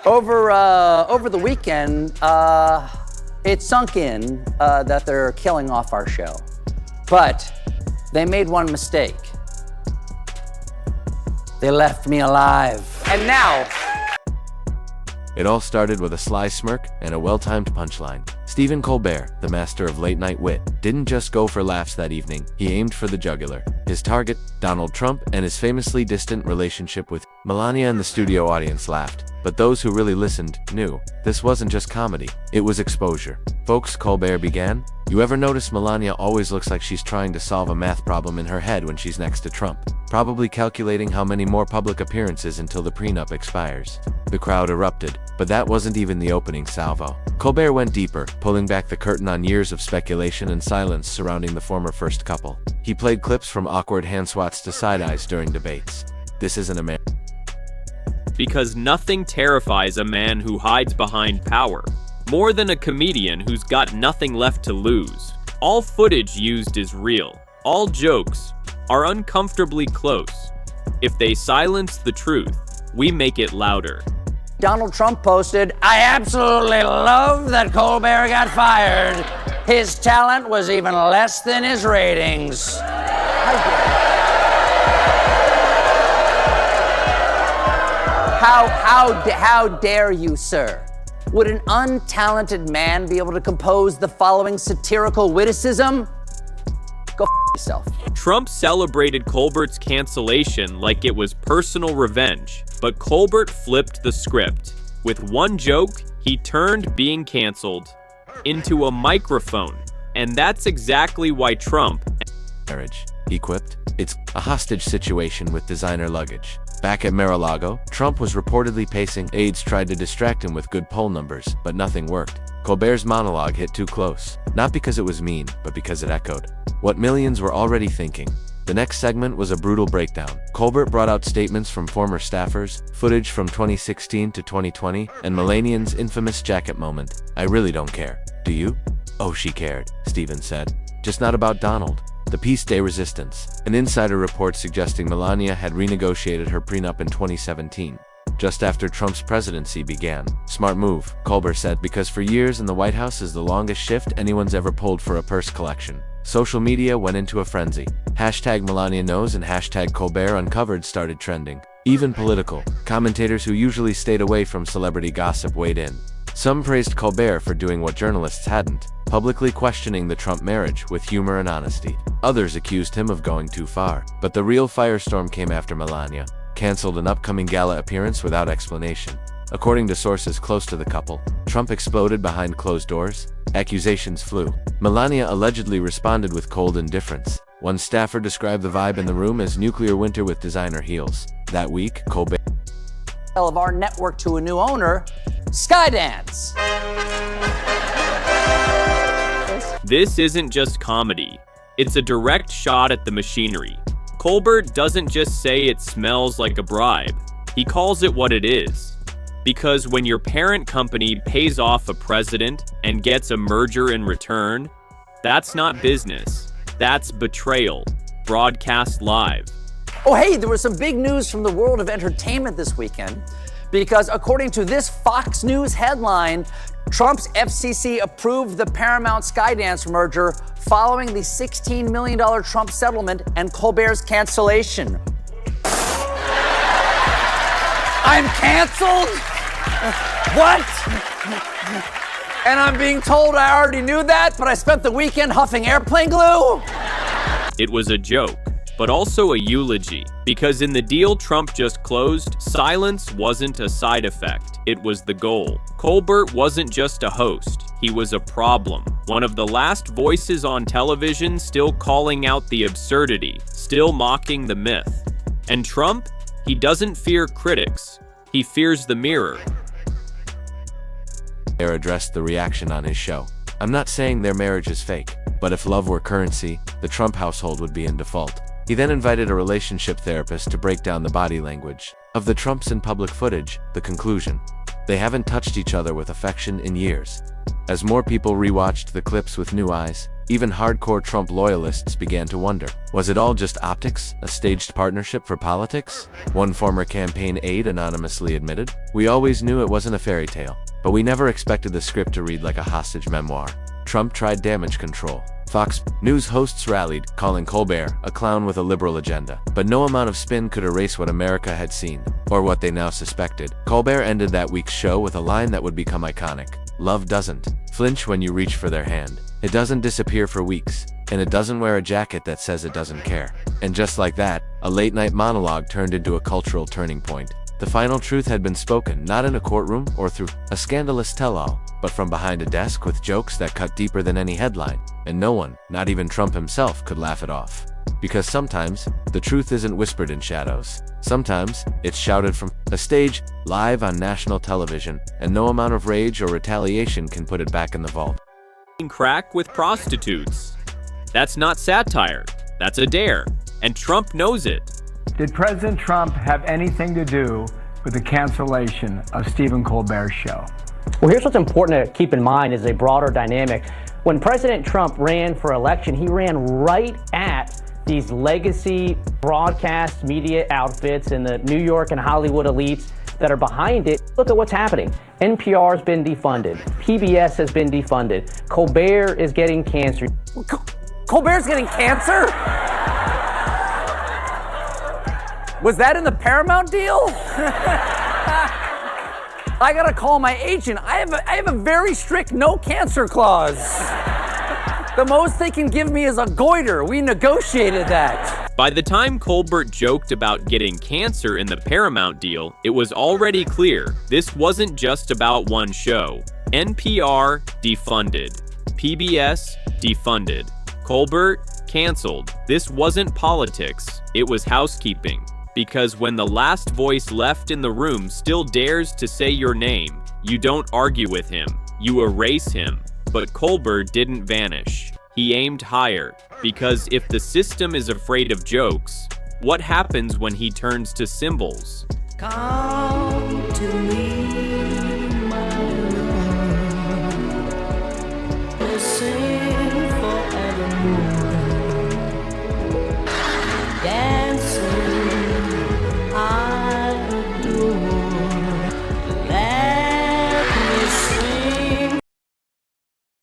Over the weekend, it sunk in that they're killing off our show. But they made one mistake. They left me alive. And now... It all started with a sly smirk and a well-timed punchline. Stephen Colbert, the master of late-night wit, didn't just go for laughs that evening. He aimed for the jugular. His target, Donald Trump, and his famously distant relationship with Melania. And the studio audience laughed. But those who really listened knew this wasn't just comedy, it was exposure. Folks, Colbert began, you ever notice Melania always looks like she's trying to solve a math problem in her head when she's next to Trump, probably calculating how many more public appearances until the prenup expires. The crowd erupted, but that wasn't even the opening salvo. Colbert went deeper, pulling back the curtain on years of speculation and silence surrounding the former first couple. He played clips from awkward hand swats to side eyes during debates. This isn't America. Because nothing terrifies a man who hides behind power more than a comedian who's got nothing left to lose. All footage used is real. All jokes are uncomfortably close. If they silence the truth, we make it louder. Donald Trump posted, I absolutely love that Colbert got fired. His talent was even less than his ratings. How dare you, sir? Would an untalented man be able to compose the following satirical witticism? Go yourself. Trump celebrated Colbert's cancellation like it was personal revenge, but Colbert flipped the script. With one joke, he turned being canceled into a microphone. And that's exactly why Trump... Marriage, he quipped. It's a hostage situation with designer luggage. Back at Mar-a-Lago, Trump was reportedly pacing. Aides tried to distract him with good poll numbers, but nothing worked. Colbert's monologue hit too close, not because it was mean, but because it echoed what millions were already thinking. The next segment was a brutal breakdown. Colbert brought out statements from former staffers, footage from 2016 to 2020, and Melania's infamous jacket moment. I really don't care. Do you? Oh, she cared, Stephen said. Just not about Donald. The piece de resistance, an insider report suggesting Melania had renegotiated her prenup in 2017, just after Trump's presidency began. Smart move, Colbert said, because for years in the White House is the longest shift anyone's ever pulled for a purse collection. Social media went into a frenzy. Hashtag Melania knows and hashtag Colbert uncovered started trending. Even political commentators who usually stayed away from celebrity gossip weighed in. Some praised Colbert for doing what journalists hadn't, publicly questioning the Trump marriage with humor and honesty. Others accused him of going too far. But the real firestorm came after Melania canceled an upcoming gala appearance without explanation. According to sources close to the couple, Trump exploded behind closed doors. Accusations flew. Melania allegedly responded with cold indifference. One staffer described the vibe in the room as nuclear winter with designer heels. That week, Colbert of our network to a new owner, Skydance. This isn't just comedy. It's a direct shot at the machinery. Colbert doesn't just say it smells like a bribe. He calls it what it is. Because when your parent company pays off a president and gets a merger in return, that's not business. That's betrayal. Broadcast live. Oh, hey, there was some big news from the world of entertainment this weekend, because according to this Fox News headline, Trump's FCC approved the Paramount Skydance merger following the $16 million Trump settlement and Colbert's cancellation. I'm canceled? What? And I'm being told I already knew that, but I spent the weekend huffing airplane glue? It was a joke, but also a eulogy, because in the deal Trump just closed, silence wasn't a side effect, it was the goal. Colbert wasn't just a host, he was a problem. One of the last voices on television still calling out the absurdity, still mocking the myth. And Trump, he doesn't fear critics, he fears the mirror. Colbert addressed the reaction on his show. I'm not saying their marriage is fake, but if love were currency, the Trump household would be in default. He then invited a relationship therapist to break down the body language of the Trumps in public footage. The conclusion: they haven't touched each other with affection in years. As more people rewatched the clips with new eyes, Even hardcore Trump loyalists began to wonder, was it all just optics, a staged partnership for politics? One former campaign aide anonymously admitted, "We always knew it wasn't a fairy tale, but we never expected the script to read like a hostage memoir." Trump tried damage control. Fox News hosts rallied, calling Colbert a clown with a liberal agenda. But no amount of spin could erase what America had seen, or what they now suspected. Colbert ended that week's show with a line that would become iconic. "Love doesn't flinch when you reach for their hand. It doesn't disappear for weeks, and it doesn't wear a jacket that says it doesn't care." And just like that, a late-night monologue turned into a cultural turning point. The final truth had been spoken, not in a courtroom or through a scandalous tell-all, but from behind a desk with jokes that cut deeper than any headline, and no one, not even Trump himself, could laugh it off. Because sometimes, the truth isn't whispered in shadows. Sometimes, it's shouted from a stage, live on national television, and no amount of rage or retaliation can put it back in the vault. Crack with prostitutes. That's not satire. That's a dare. And Trump knows it. Did President Trump have anything to do with the cancellation of Stephen Colbert's show? Well, here's what's important to keep in mind is a broader dynamic. When President Trump ran for election, he ran right at these legacy broadcast media outfits and the New York and Hollywood elites that are behind it. Look at what's happening. NPR has been defunded. PBS has been defunded. Colbert is getting cancer. Colbert's getting cancer? Was that in the Paramount deal? I gotta call my agent. I have a very strict no cancer clause. The most they can give me is a goiter. We negotiated that. By the time Colbert joked about getting cancer in the Paramount deal, it was already clear this wasn't just about one show. NPR defunded. PBS defunded. Colbert canceled. This wasn't politics. It was housekeeping. Because when the last voice left in the room still dares to say your name, you don't argue with him. You erase him. But Colbert didn't vanish. He aimed higher, because if the system is afraid of jokes, what happens when he turns to symbols? Come to me.